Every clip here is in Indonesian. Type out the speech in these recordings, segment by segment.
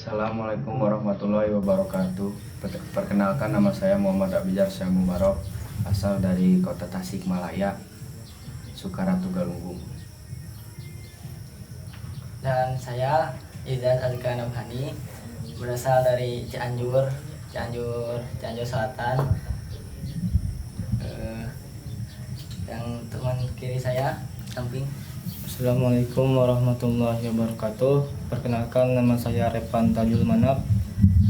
Assalamualaikum warahmatullahi wabarakatuh. Perkenalkan, nama saya Muhammad Abizar Syah Mubarok, asal dari kota Tasikmalaya, Sukaratu Galunggung. Dan saya Izat Alika Nabhani, berasal dari Cianjur Selatan. Yang teman kiri saya samping. Assalamualaikum warahmatullahi wabarakatuh. Perkenalkan, nama saya Repan Tajul Manap.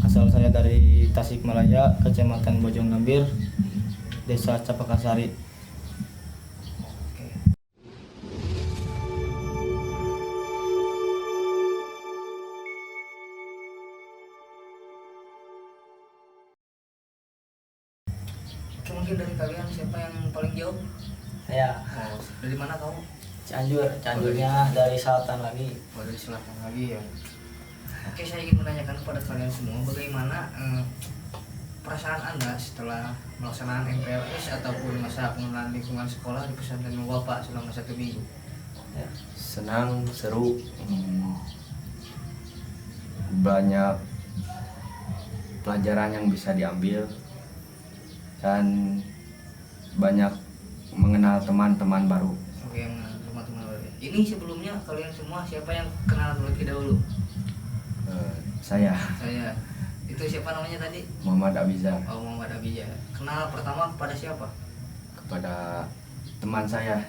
Asal saya dari Tasikmalaya, Kecamatan Bojonggambir, Desa Capakasari. Oke, mungkin dari kalian siapa yang paling jauh? Saya Dari mana kamu? Cianjurnya dari selatan lagi. Dari selatan lagi ya. Oke, saya ingin menanyakan kepada kalian semua bagaimana perasaan Anda setelah melaksanakan MPLS ataupun masa pengenalan lingkungan sekolah di pesantren Bapak selama 1 minggu. Ya. Senang, seru, banyak pelajaran yang bisa diambil, dan banyak mengenal teman-teman baru. Oke, yang teman-teman baru. Ini sebelumnya kalian semua siapa yang kenal terlebih dahulu? Saya Saya. Itu siapa namanya tadi? Muhammad Abizar, Oh, Muhammad Abija. Kenal pertama kepada siapa? kepada teman saya,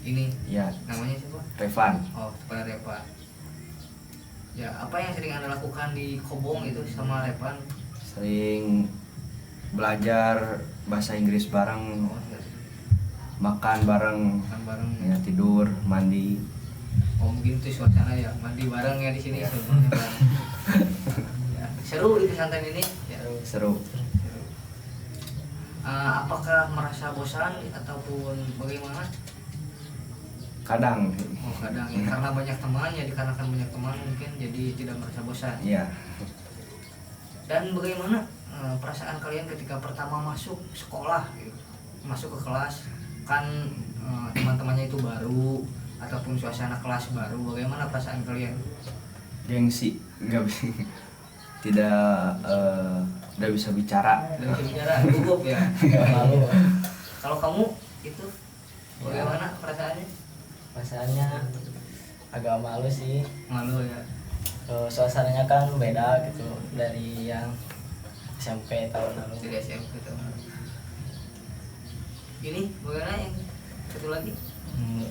Ini ya, namanya siapa? Revan. Oh, kepada Repan. Ya, apa yang sering Anda lakukan di Kobong itu sama Repan? Sering belajar bahasa Inggris bareng, Oh, ya. makan bareng, Makan bareng. ya, tidur, mandi. Oh, mungkin itu suasana ya, mandi bareng ya di sini semuanya bareng. Ya, seru di pesantren ini. Ya. Seru. Apakah merasa bosan ataupun bagaimana? Kadang, Oh, kadang ya, karena banyak teman ya, dikarenakan banyak teman mungkin jadi tidak merasa bosan. ya, Dan bagaimana perasaan kalian ketika pertama masuk sekolah, gitu? Masuk ke kelas, kan teman-temannya itu baru ataupun suasana kelas baru, bagaimana perasaan kalian? gengsi, nggak bisa, tidak bisa bicara. Dari bicara gugup ya. Malu. Kalau kamu itu bagaimana perasaannya? Rasanya agak malu sih. Malu ya. Suasananya kan beda gitu dari yang SMP tahun lalu. Dari SMP itu. Ini bagaimana yang satu lagi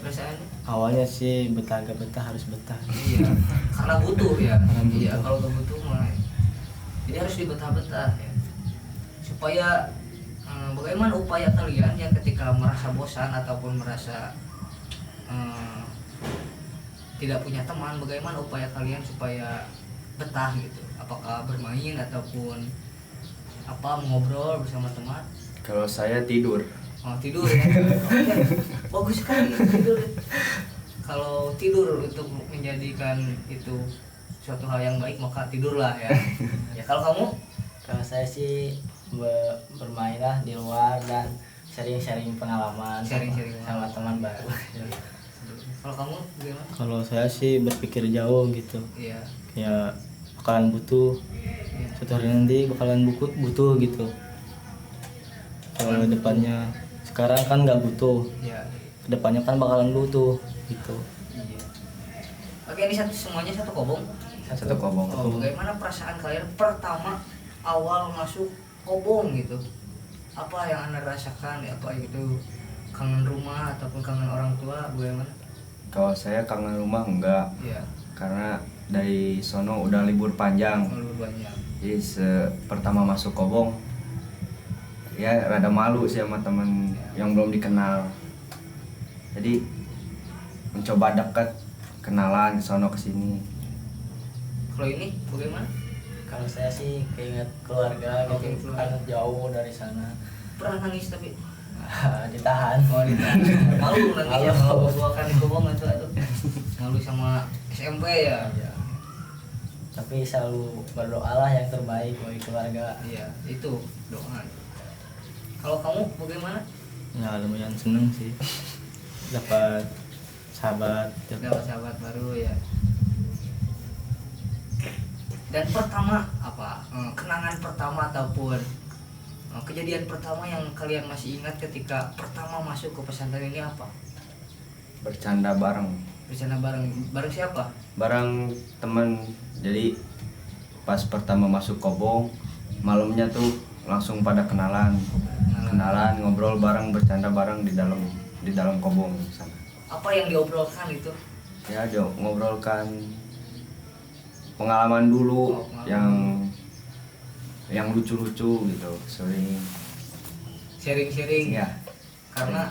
perasaannya? Awalnya sih betah, gak betah, harus betah. Iya, karena butuh ya. Karena butuh. Iya, kalau nggak butuh mah. Jadi harus dibetah-betah ya. Supaya bagaimana upaya kalian yang ketika merasa bosan ataupun merasa tidak punya teman, bagaimana upaya kalian supaya betah gitu? Apakah bermain ataupun apa ngobrol bersama teman? Kalau saya tidur, Oh, tidur ya. Oke, bagus sekali tidur. Kalau tidur untuk menjadikan itu suatu hal yang baik, maka tidurlah ya. Ya, kalau kamu? Kalau saya sih bermain lah di luar dan sharing-sharing pengalaman Sharing-sharing sama teman baru. Kalau kamu gimana? Kalau saya sih berpikir jauh gitu, Iya. ya bakalan butuh, Iya. suatu hari nanti bakalan butuh gitu. Kalau depannya, sekarang kan nggak butuh, Iya. kedepannya kan bakalan butuh gitu. Iya. Oke, ini semuanya satu kobong. satu kobong. Oh, bagaimana perasaan kalian pertama awal masuk kobong gitu? Apa yang Anda rasakan? Apa itu kangen rumah ataupun kangen orang tua? Bagaimana? Kalau saya kangen rumah enggak, Iya. karena dari sono udah libur panjang. Terlalu banyak. Jadi pertama masuk kobong, ya rada malu sih sama temen yang belum dikenal. Jadi mencoba dekat, kenalan ke sono kesini. Kalau ini bagaimana? Kalau saya sih keinget keluarga Oke, gitu, keluarga. kan jauh dari sana. Pernah nangis tapi Ditahan. oh, ditahan. Malu nangis ya Malu. kalau bawakan di kobong itu aduh. Malu sama SMP ya. Ya. Tapi selalu berdoalah yang terbaik bagi keluarga. Iya, itu doa. Kalau kamu bagaimana? Ya lumayan seneng sih, dapat sahabat. Dapat sahabat baru ya. Dan pertama apa kenangan pertama ataupun kejadian pertama yang kalian masih ingat ketika pertama masuk ke pesantren ini apa? Bercanda bareng, Bercanda bareng bareng siapa? bareng temen. Jadi pas pertama masuk Kobong, malamnya tuh langsung pada kenalan ngobrol bareng, bercanda bareng di dalam Kobong sana. Apa yang diobrolkan itu? Ya ngobrolkan pengalaman dulu, Oh, pengalaman. yang lucu-lucu gitu, sering. Sharing-sharing. Ya, Karena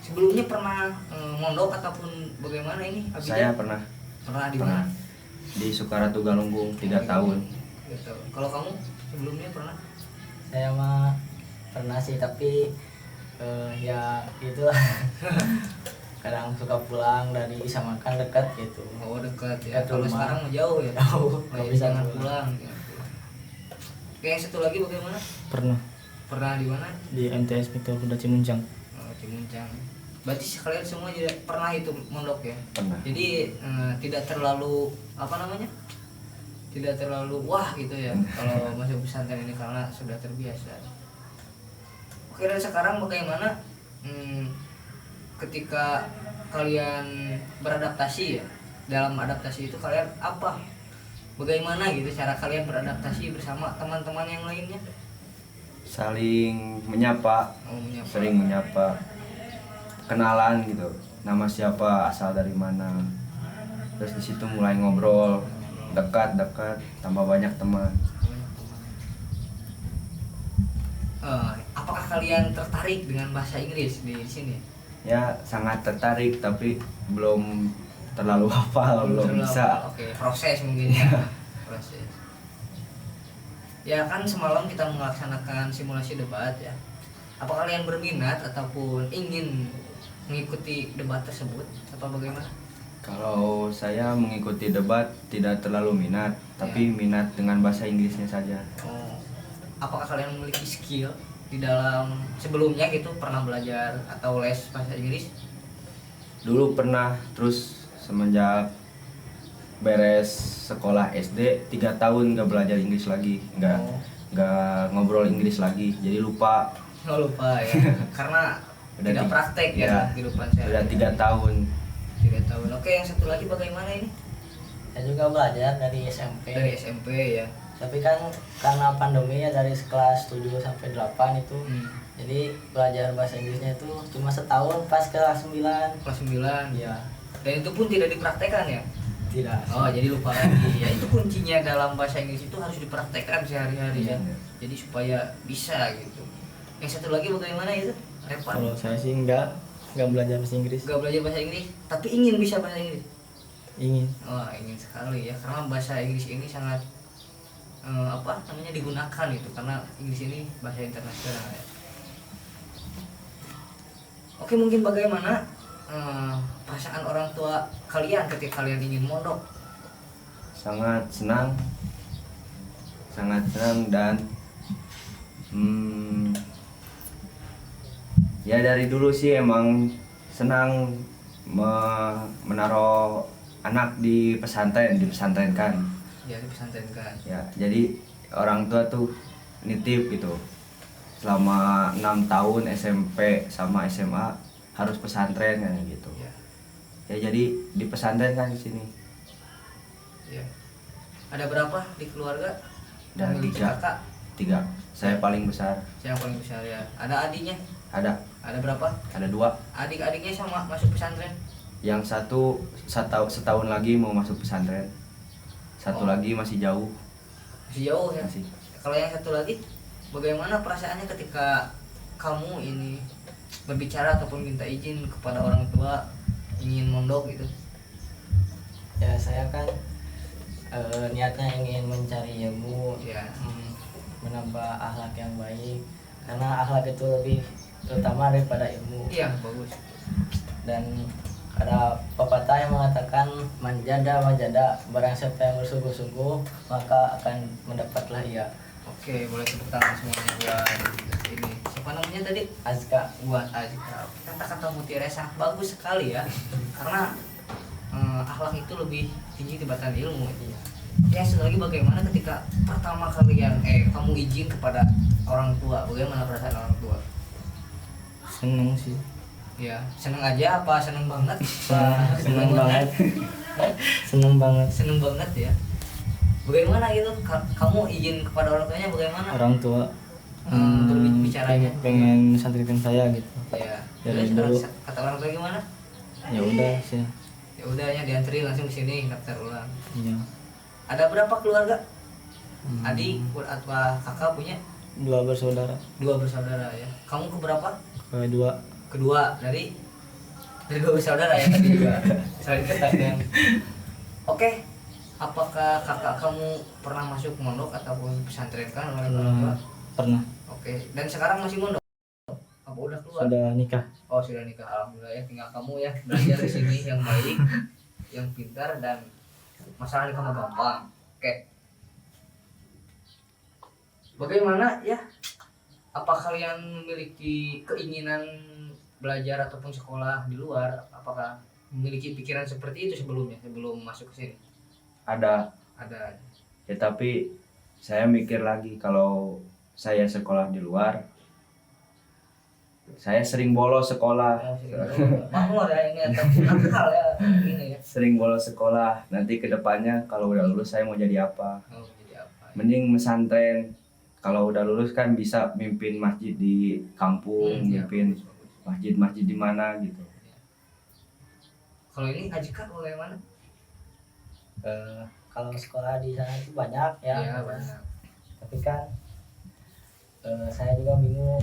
sebelumnya pernah mondok ataupun bagaimana ini? Abidan? saya pernah Pernah di mana? di Sukaratu Galunggung 3 tahun. Gitu. Kalau kamu sebelumnya pernah? Saya mah pernah sih, tapi ya itulah. Kadang suka pulang dari Samakan dekat gitu. Oh dekat ya. Dekat Kalau rumah. sekarang mah jauh ya. Jauh, Oh, nggak ya, bisa jangan pulang. pulang. Gitu. Oke, yang satu lagi bagaimana? Pernah Pernah di mana? di MTS Mikto Kuda Cimuncang. Oh, Cimuncang. Berarti kalian semua juga pernah itu mondok ya? Pernah. Jadi tidak terlalu apa namanya? Tidak terlalu wah gitu ya kalau masuk pesantren ini karena sudah terbiasa. Oke, dan sekarang bagaimana ketika kalian beradaptasi ya? Dalam adaptasi itu kalian apa? Bagaimana gitu cara kalian beradaptasi bersama teman-teman yang lainnya? Saling menyapa, Oh, menyapa. sering menyapa, kenalan gitu, nama siapa, asal dari mana. Terus di situ mulai ngobrol, dekat, tambah banyak teman. Apakah kalian tertarik dengan bahasa Inggris di sini? Ya sangat tertarik tapi belum terlalu hafal, belum Terlalu- bisa. Oke, proses mungkin ya. Proses. Ya kan semalam kita melaksanakan simulasi debat ya. Apa kalian berminat ataupun ingin mengikuti debat tersebut? Apa bagaimana? Kalau saya mengikuti debat tidak terlalu minat, tapi minat dengan bahasa Inggrisnya saja. Oh, apakah kalian memiliki skill di dalam sebelumnya gitu pernah belajar atau les bahasa Inggris? Dulu pernah, terus semenjak beres sekolah SD 3 tahun nggak belajar Inggris lagi, Oh. nggak ngobrol Inggris lagi, jadi lupa. Nggak lupa ya, karena Udah tidak tiga- praktek ya, ya, kehidupan saya. Sudah 3 tahun. 3 tahun. Oke, yang satu lagi bagaimana ini? Saya juga belajar dari SMP. Dari SMP ya. Tapi kan karena pandemi ya dari kelas 7 sampai 8 itu. Jadi belajar bahasa Inggrisnya itu cuma setahun pas kelas 9. Kelas 9. Iya, Dan itu pun tidak dipraktekkan ya. tidak. Oh, jadi lupa lagi. Ya itu kuncinya dalam bahasa Inggris itu harus dipraktekkan sehari-hari ya. Iya. Jadi supaya bisa gitu. Yang satu lagi bagaimana itu? Repan. Kalau saya sih nggak belajar bahasa Inggris. Gak belajar bahasa Inggris, tapi ingin bisa bahasa Inggris. Ingin. Wah, ingin sekali ya, karena bahasa Inggris ini sangat apa namanya digunakan itu, karena Inggris ini bahasa internasional ya. Oke, mungkin bagaimana perasaan orang tua kalian ketika kalian ingin mondok? Sangat senang dan ya dari dulu sih emang senang menaruh anak di pesantrenkan. Ya, di pesantren kan. Ya, jadi orang tua tuh nitip gitu. Selama 6 tahun SMP sama SMA harus pesantren kan gitu. Ya, Ya jadi di pesantren kan di sini. ya. Ada berapa di keluarga? Ada Memiliki 3. kakak? 3. Saya paling besar. Saya yang paling besar ya. Ada adiknya? Ada Ada berapa? 2. Adik-adiknya sama masuk pesantren? Yang satu setahun lagi mau masuk pesantren. Satu Oh. lagi masih jauh. Masih jauh ya. Masih. Kalau yang satu lagi, bagaimana perasaannya ketika kamu ini berbicara ataupun minta izin kepada orang tua ingin mondok gitu? Ya saya kan niatnya ingin mencari ilmu, Ya. menambah akhlak yang baik. Karena akhlak itu lebih terutama daripada ilmu. Iya, bagus. Dan ada pepatah yang mengatakan manjada manjada, barang siapa yang bersungguh-sungguh maka akan mendapatlah ia. Oke, boleh tepuk tangan semuanya buat ini. Siapa namanya tadi? Azka. Buat Azka. Kata-kata mutiara sangat bagus sekali ya. Karena akhlak itu lebih tinggi dibanding ilmu. Iya. Ya sekali lagi, bagaimana ketika pertama kalian kamu izin kepada orang tua, bagaimana perasaan orang tua? Seneng sih. Ya seneng aja apa seneng banget? Seneng banget. Seneng banget. Seneng banget ya. Bagaimana gitu kamu izin kepada orang tuanya, bagaimana? Orang tua Berbicaranya pengen santrikan saya gitu. ya. Dari Terus dulu. kata orang tua gimana? Ya udah sih. Ya udah ya, diantri langsung ke sini daftar ulang. Iya. Ada berapa keluarga? Adik atau kakak punya? 2 bersaudara. 2 bersaudara ya. Kamu keberapa? Kedua. Kedua dari 2 bersaudara ya tadi juga. Saling ketemu. Oke. Apakah kakak kamu pernah masuk mondok ataupun pesantren kan oleh orang tua? Pernah. Oke. Dan sekarang masih mondok? Apa udah keluar? Sudah nikah. Oh sudah nikah, alhamdulillah ya. Tinggal kamu ya belajar di sini yang baik, yang pintar, dan masalah kamu gampang. Oke. Bagaimana ya? Apa kalian memiliki keinginan belajar ataupun sekolah di luar? Apakah memiliki pikiran seperti itu sebelumnya, sebelum masuk ke sini? Ada. Ada. Ya tapi saya mikir lagi, kalau saya sekolah di luar, saya sering bolos sekolah. Makmur ya ini, ataupun nakal ya ini ya. Sering bolos sekolah. Nanti kedepannya kalau udah lulus saya mau jadi apa? Oh, jadi apa? Mending pesantren. Kalau udah lulus kan bisa mimpin masjid di kampung, Ya, mimpin bagus, bagus. masjid-masjid di mana gitu. Kalau ini Ajika bagaimana? Kalau sekolah di sana itu banyak ya, Iya, banyak. tapi kan saya juga bingung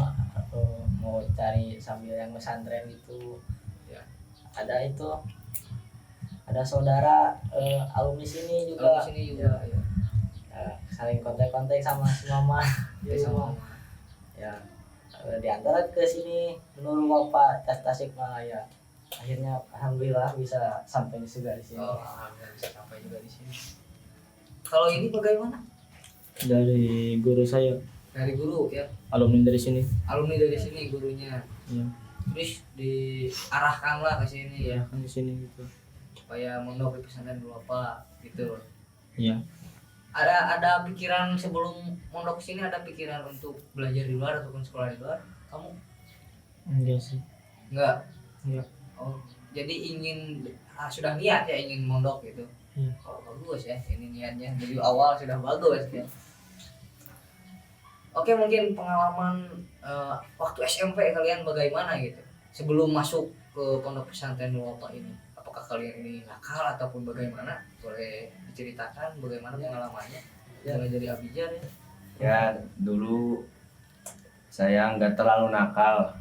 mau cari sambil yang pesantren itu. Ya. Ada saudara alumni sini juga. Kalau di sini juga ya. Saling kontak-kontak sama si mama Ya, di sama. rumah. Ya, diantar ke sini menurut bapak Tasik Malaya. Akhirnya alhamdulillah bisa sampai juga di sini. Oh, alhamdulillah bisa sampai juga di sini. Kalau ini bagaimana? Dari guru saya, Dari guru ya, alumni dari sini. alumni dari sini gurunya. Iya. Terus diarahkanlah ke sini ya, Kan di sini gitu. supaya mondok di pesantren dulu apa gitu. Iya. Ada pikiran sebelum mondok sini, ada pikiran untuk belajar di luar ataupun sekolah di luar? Kamu Enggak sih. enggak? Enggak. Oh, jadi sudah niat ya ingin mondok gitu. Iya. Oh, bagus ya, ini niatnya dari awal sudah bagus ya. Oke, mungkin pengalaman waktu SMP kalian bagaimana gitu sebelum masuk ke pondok pesantren Nuwapa ini? Apakah kalian ini nakal ataupun bagaimana? Boleh diceritakan bagaimana pengalamannya? Ya. Mulai dari Abijar ya. Ya dulu saya nggak terlalu nakal.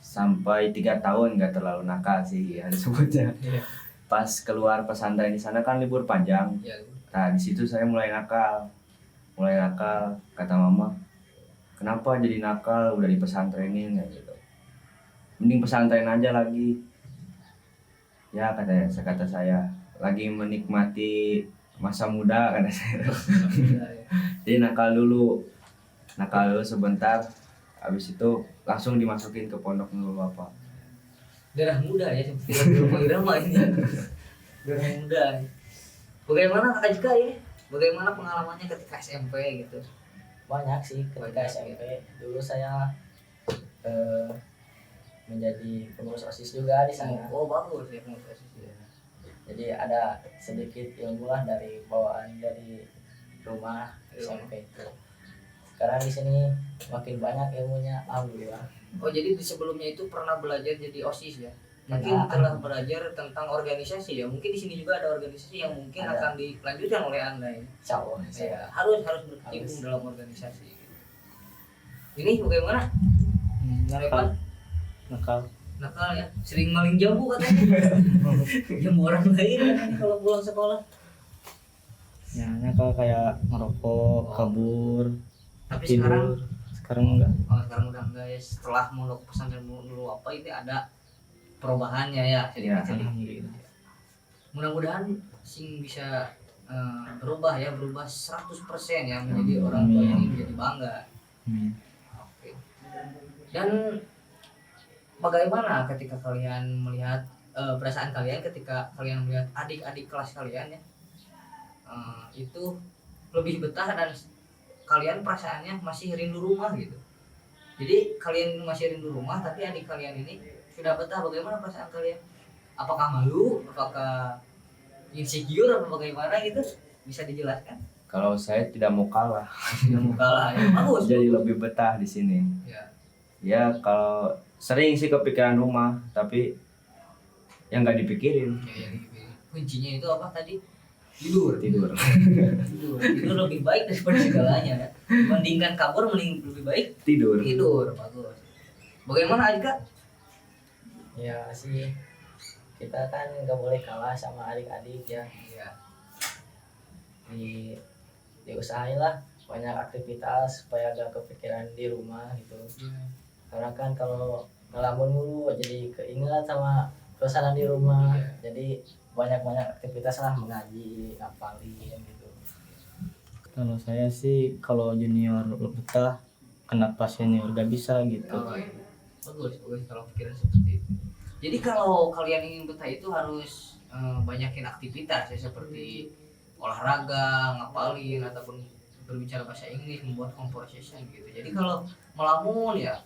Sampai 3 tahun nggak terlalu nakal sih ya disebutnya. Iya. Pas keluar pesantren di sana kan libur panjang. Ya, Nah di situ saya mulai nakal. Kata mama, kenapa jadi nakal, udah di pesantrenin ya gitu. Mending pesantren aja lagi. Ya kata saya lagi menikmati masa muda kata saya. Jadi nakal dulu sebentar, habis itu langsung dimasukin ke pondok Nurul Wafa. darah muda ya seperti film irama ini. Darah muda. Bagaimana Kak Jika ini? Bagaimana pengalamannya ketika SMP gitu? Banyak sih ketika Banyak, SMP. Dulu saya menjadi pengurus OSIS juga di sana. Oh, bagus ya pengurus ya. Jadi ada sedikit ilmu lah dari bawaan dari rumah SMP itu. Sekarang di sini makin banyak ilmunya, alhamdulillah. Oh, jadi di sebelumnya itu pernah belajar jadi OSIS ya? Mungkin Ya. telah belajar tentang organisasi ya. Mungkin di sini juga ada organisasi yang mungkin Ada. akan dilanjutkan oleh Anda ya. Insya Allah. Ya, harus berkecimpung dalam organisasi. Ini bagaimana? Nakal. Revan? Nakal. Nakal ya, sering maling jambu katanya. Jambu orang lain katanya kalau pulang sekolah. Ya, nakal kayak ngerokok, kabur, Tapi tidur. Sekarang enggak. sekarang udah enggak ya. Setelah mondok pesantren dulu apa itu ada perubahannya ya, Ya, sedikit. alhamdulillah. Mudah-mudahan sing bisa berubah 100% ya, menjadi orang tua ini menjadi bangga. Amin. Oke. Dan bagaimana ketika kalian melihat perasaan kalian ketika kalian melihat adik-adik kelas kalian ya itu lebih betah dan kalian perasaannya masih rindu rumah gitu. Jadi kalian masih rindu rumah tapi adik kalian ini sudah betah. Bagaimana perasaan kalian? Apakah malu? Apakah insecure? Apa bagaimana gitu? Bisa dijelaskan? Kalau saya tidak mau kalah, Tidak mau kalah ya. Bagus. jadi lebih betah di sini. Ya. Ya kalau sering sih kepikiran rumah, tapi yang nggak dipikirin Ya, kuncinya itu apa tadi? Tidur. tidur. Tidur lebih baik daripada segalanya ya. Dibandingkan kabur mending lebih baik Tidur. tidur. Bagus. Bagaimana Adika? Ya sih, kita kan nggak boleh kalah sama adik-adik ya. Iya. Diusahain lah banyak aktivitas supaya gak kepikiran di rumah gitu. Karena kan kalau ngelamun mulu jadi keinget sama suasana di rumah. Jadi banyak-banyak aktivitas lah, mengaji, ngapalin gitu. Kalau saya sih kalau junior betah, kenapa senior gak bisa gitu. Oh, iya. Bagus kalau pikiran seperti itu. Jadi kalau kalian ingin betah itu harus banyakin aktivitas ya, seperti olahraga, ngapalin ataupun berbicara bahasa Inggris, membuat conversation gitu. Jadi kalau melamun ya,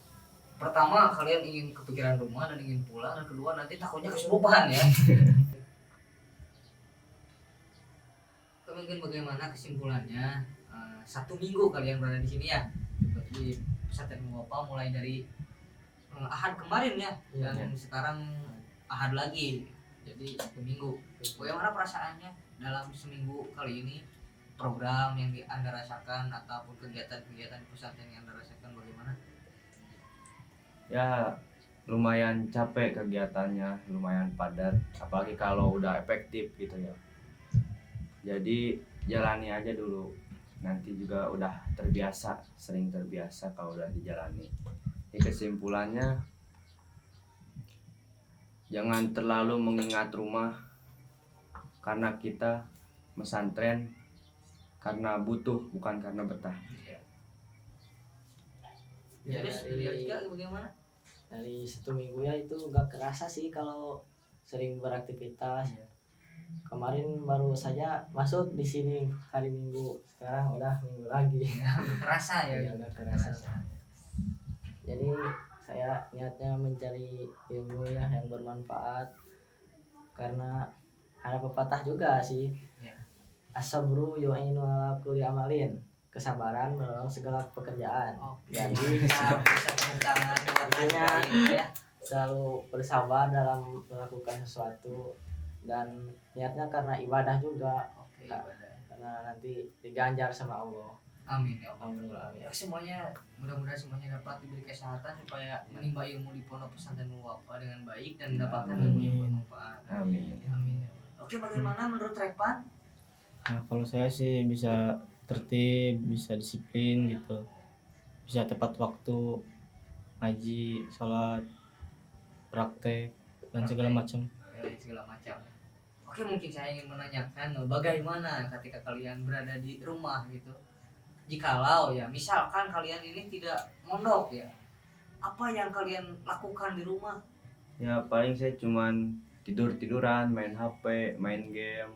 pertama kalian ingin kepikiran rumah dan ingin pulang, dan kedua nanti takutnya kesurupan ya. Mungkin bagaimana kesimpulannya? 1 minggu kalian berada di sini ya, di pesantren Muwafa, mulai dari Ahad kemarin ya, dan sekarang Ahad lagi, jadi 1 minggu. Bagaimana perasaannya dalam seminggu kali ini? Program yang Anda rasakan ataupun kegiatan-kegiatan pesantren yang Anda rasakan bagaimana? Ya lumayan capek kegiatannya, lumayan padat, apalagi kalau udah efektif gitu ya. Jadi jalani aja dulu, nanti juga udah terbiasa, sering terbiasa kalau udah dijalani. Ini kesimpulannya, jangan terlalu mengingat rumah, karena kita pesantren karena butuh, bukan karena betah. Ya, terus dari Adika bagaimana? Dari 1 minggu ya itu gak kerasa sih kalau sering beraktivitas. Kemarin baru saja masuk di sini hari Minggu, sekarang udah minggu lagi. Terasa ya? Ya udah kerasa. Jadi saya niatnya mencari ilmu ya yang bermanfaat, karena ada pepatah juga sih. Ya. As-sabru yu'inu ala kulli amalin. Kesabaran menolong segala pekerjaan. Jadi bisa tepuk tangan buat Makanya ya. selalu bersabar dalam melakukan sesuatu, dan niatnya karena ibadah juga. Oke, ibadah. Karena nanti diganjar sama Allah. Amin ya Allah. Amin. Ya, semuanya mudah-mudahan semuanya dapat diberi kesehatan supaya menimba ilmu di pondok pesantren Muwafa dengan baik dan mendapatkan ilmu yang bermanfaat. Amin. Amin. Oke, bagaimana menurut Repan? Nah, kalau saya sih bisa tertib, bisa disiplin gitu, bisa tepat waktu, ngaji, sholat, praktek, dan segala macam. Segala macam. Oke, mungkin saya ingin menanyakan bagaimana ketika kalian berada di rumah gitu. Jikalau ya, misalkan kalian ini tidak mondok ya, apa yang kalian lakukan di rumah? Ya paling saya cuman tidur-tiduran, main HP, main game,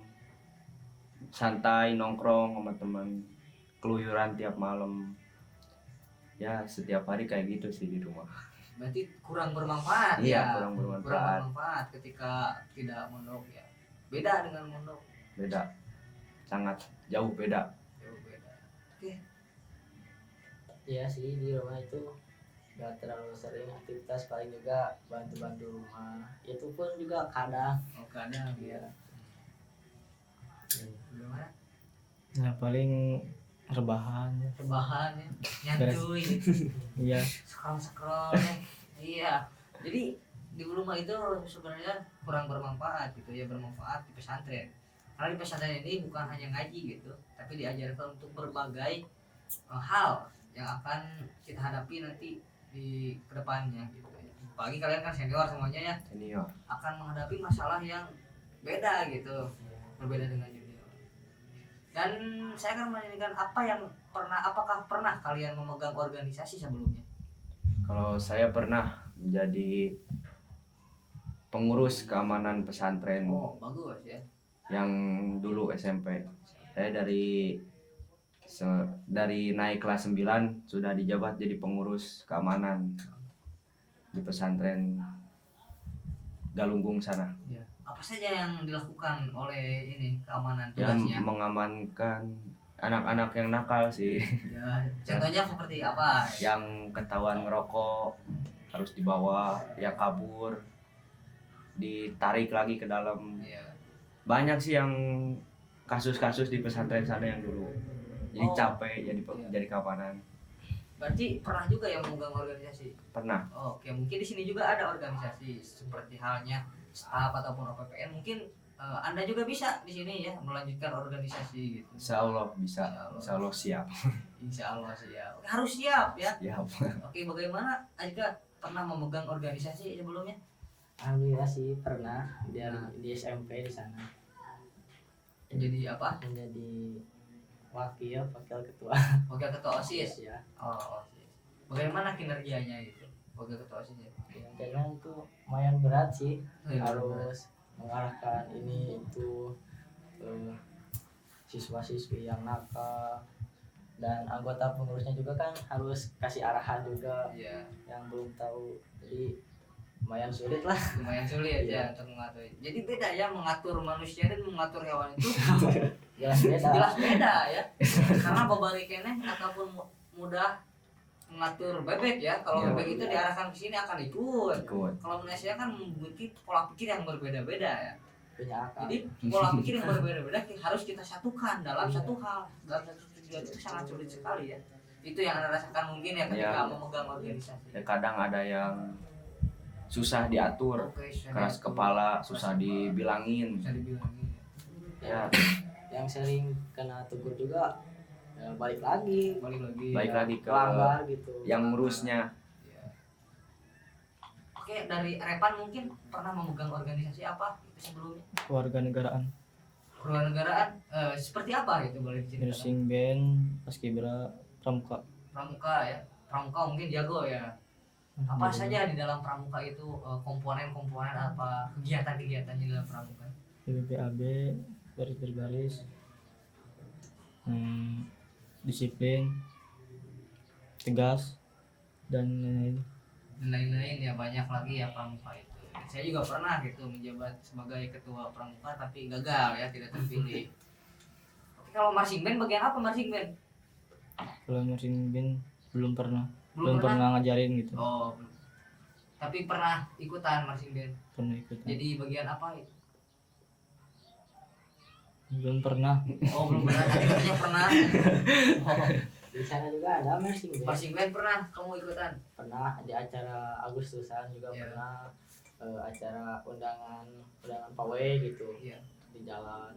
santai, nongkrong sama teman, keluyuran tiap malam. Ya setiap hari kayak gitu sih di rumah. Berarti kurang bermanfaat Iya, ya. kurang bermanfaat. Kurang bermanfaat ketika tidak mondok ya. Beda dengan mondok. Beda, sangat jauh beda. Jauh beda. Oke. Iya sih, di rumah itu gak terlalu sering aktivitas, paling juga bantu-bantu rumah. Itu pun juga kadang. Oh, kadang ya. Bagaimana? Nah, paling rebahan. Rebahan ya, nyantuy, Iya. scroll ya. Iya. Jadi di rumah itu sebenarnya kurang bermanfaat gitu ya, bermanfaat di pesantren. Karena di pesantren ini bukan hanya ngaji gitu, tapi diajarkan untuk berbagai hal yang akan kita hadapi nanti di kedepannya gitu ya. Apalagi kalian kan senior semuanya ya, Senior. akan menghadapi masalah yang beda gitu, berbeda dengan junior. Dan saya akan menanyakan apakah pernah kalian memegang organisasi sebelumnya? Kalau saya pernah menjadi pengurus keamanan pesantren Oh, bagus ya. yang dulu SMP. Saya dari naik kelas 9 sudah dijabat jadi pengurus keamanan di pesantren Galunggung sana. Ya. Apa saja yang dilakukan oleh ini keamanan Yang tugasnya? mengamankan anak-anak yang nakal sih. Ya, contohnya seperti apa? Yang ketahuan ngerokok harus dibawa, yang kabur ditarik lagi ke dalam. Ya. Banyak sih yang kasus-kasus di pesantren sana yang dulu. Jadi Oh. capek Iya. jadi keamanan. Berarti pernah juga yang memegang organisasi? Pernah. Oh, oke, mungkin di sini juga ada organisasi seperti halnya staf ataupun OPPN. Mungkin Anda juga bisa di sini ya melanjutkan organisasi gitu. Insya Allah bisa. Insya Allah siap. Insya Allah siap. Harus siap ya. Siap. Oke, bagaimana Aika pernah memegang organisasi sebelumnya? Alhamdulillah sih pernah di SMP di sana Jadi apa? menjadi wakil ketua. Wakil ketua OSIS. Ya. Oh, OSIS. Bagaimana kinerjanya itu? Wakil ketua OSIS ya? Karena itu lumayan berat sih, Iya, harus mengarahkan ini itu siswa-siswi yang nakal, dan anggota pengurusnya juga kan harus kasih arahan juga Iya, yang belum tahu, jadi lumayan sulit lah. lumayan sulit Iya. ya untuk mengatur. Jadi beda ya mengatur manusia dan mengatur hewan itu Jelas beda. jelas beda ya. Karena babari keneh ataupun mudah mengatur bebek ya. Kalau Iya. bebek itu diarahkan ke sini akan ikut. Ikut. Kalau manusia kan memiliki pola pikir yang berbeda-beda ya. Punya akal. Jadi pola pikir yang berbeda-beda harus kita satukan dalam Iya. satu hal, dalam satu tujuan itu sangat sulit sekali ya. Itu yang Anda rasakan mungkin ya ketika Iya. memegang organisasi. Ya, kadang ada yang susah diatur, Oke, susah keras diatur, kepala, keras susah kepala, dibilangin. bisa dibilangin. Ya, Yang sering kena tegur juga balik lagi, Balik lagi. Balik lagi ke pelanggar gitu. yang ngurusnya. Ya. Oke, dari Repan mungkin pernah memegang organisasi apa itu sebelumnya? Kewarganegaraan, Kewarganegaraan seperti apa itu boleh diceritakan? nursing band, paskibra, pramuka. Pramuka ya. Pramuka mungkin jago ya. Apa saja di dalam pramuka itu komponen-komponen apa kegiatan-kegiatannya di dalam pramuka? BBPAB, baris berbaris, disiplin, tegas, dan lain-lain. Dan lain-lain ya, banyak lagi ya pramuka itu. Saya juga pernah gitu menjabat sebagai ketua pramuka tapi gagal ya, tidak terpilih. Oke, kalau marching band bagian apa marching band? Kalau nursing band belum pernah, Belum pernah? ngajarin gitu, Oh, belum. Tapi pernah ikutan marching band. pernah ikutan. Jadi bagian apa itu? Belum pernah. Oh, belum pernah. Tadi katanya pernah. Oh, Di sana juga ada marching band. marching band pernah kamu ikutan? Pernah di acara Agustusan juga Iya. pernah, acara undangan pawai gitu Iya. di jalan.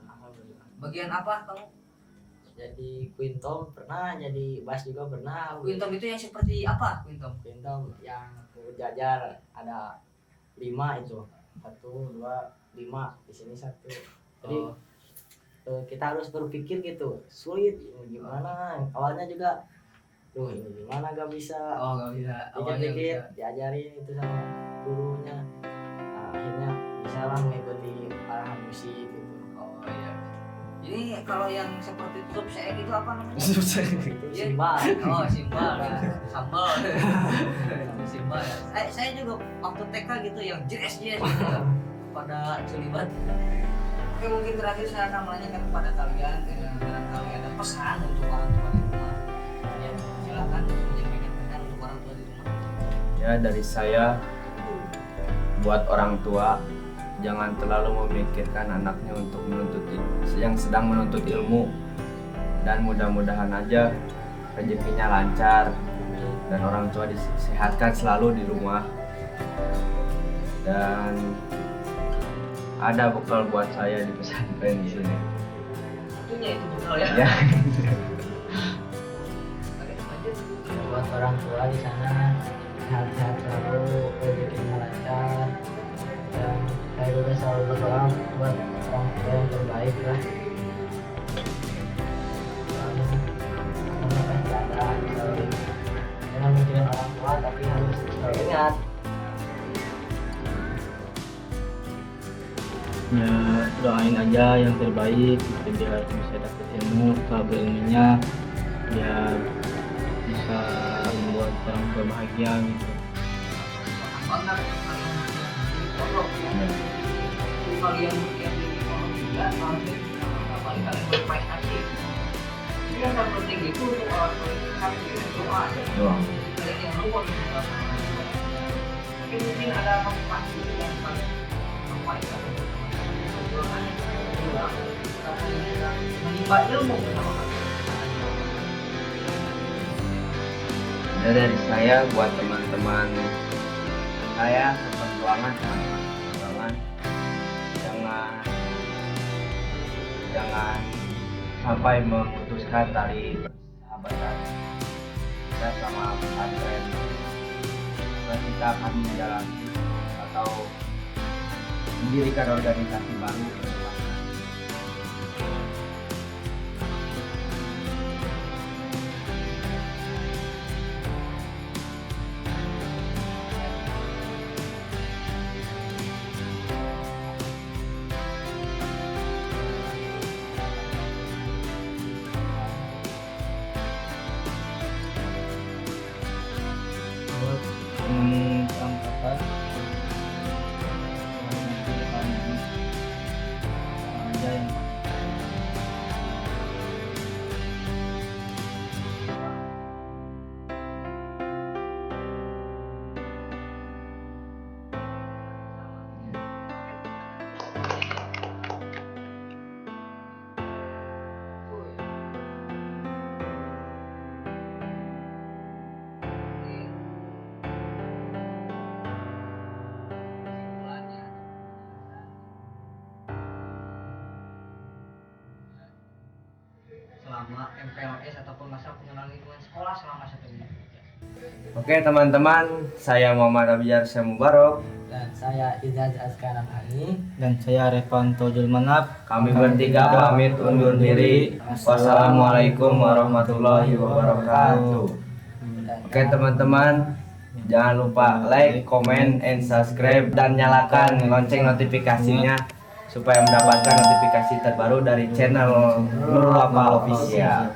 Alhamdulillah. Bagian apa kamu? Jadi quintom pernah, jadi bass juga pernah. Quintom itu yang seperti apa? Quintom. Quintom yang berjajar ada 5 itu, 1, 2, 5 di sini 1. Jadi kita harus berpikir gitu, sulit ini gimana. Awalnya juga, ini gimana gak bisa. Oh, nggak bisa. Awalnya Dikit-dikit bisa. diajarin itu sama gurunya. Nah, akhirnya bisa lah mengikuti arahan musik gitu. Oh iya. Jadi kalau yang seperti tutup saya itu apa namanya? Itu Iya. simbal. Oh, simbal, sambal. Simbal ya. Saya juga waktu TK gitu yang jazz gitu. Pada celibat. Oke, mungkin terakhir saya akan menanyakan kepada kalian, barangkali ada pesan untuk orang tua di rumah. Ya, silakan menyampaikan pesan untuk orang tua di rumah. Ya, dari saya buat orang tua, jangan terlalu memikirkan anaknya untuk yang sedang menuntut ilmu, dan mudah-mudahan aja rezekinya lancar dan orang tua disehatkan selalu di rumah, dan ada bekal buat saya di pesantren di sini. Tentunya itu betul ya. Ya, Oke, lanjut. Buat orang tua di sana sehat-sehat selalu, rezekinya lancar, dan saya juga selalu berdoa buat orang tua yang terbaik lah. Karena pasti ada selalu, jangan mikirin orang tua tapi harus selalu ingat ya doain aja yang terbaik gitu, biar bisa dapat ilmu, kalau berilmunya biar bisa membuat orang tua bahagia gitu. banget kalian di pondok ya. Itu kalian yang di pondok juga pasti paling kalian berprestasi. Jadi yang terpenting itu untuk kalian itu doa aja. Doa. Kalian yang luar juga. Tapi mungkin ada motivasi yang paling sampaikan untuk perjuangan juga tapi menimba ilmu bersama kalian. Ya, dari saya buat teman-teman saya seperjuangan jangan sampai memutuskan tali persahabatan kita sama pesantren. Karena kita akan menjalani atau mendirikan organisasi baru. Buat teman angkatan nanti depan ini aja yang Selama MPLS ataupun masa pengenalan lingkungan sekolah selama 1 minggu. Oke teman-teman, saya Muhammad Abiyar Mubarok. Dan saya Ijaz Azkaran Ali. dan saya Revanto Julmanap. Kami bertiga pamit undur diri. Wassalamualaikum warahmatullahi wabarakatuh. Dan Oke teman-teman, jangan lupa like, comment, and subscribe dan nyalakan lonceng notifikasinya supaya mendapatkan notifikasi terbaru dari channel Nurul Apa Official.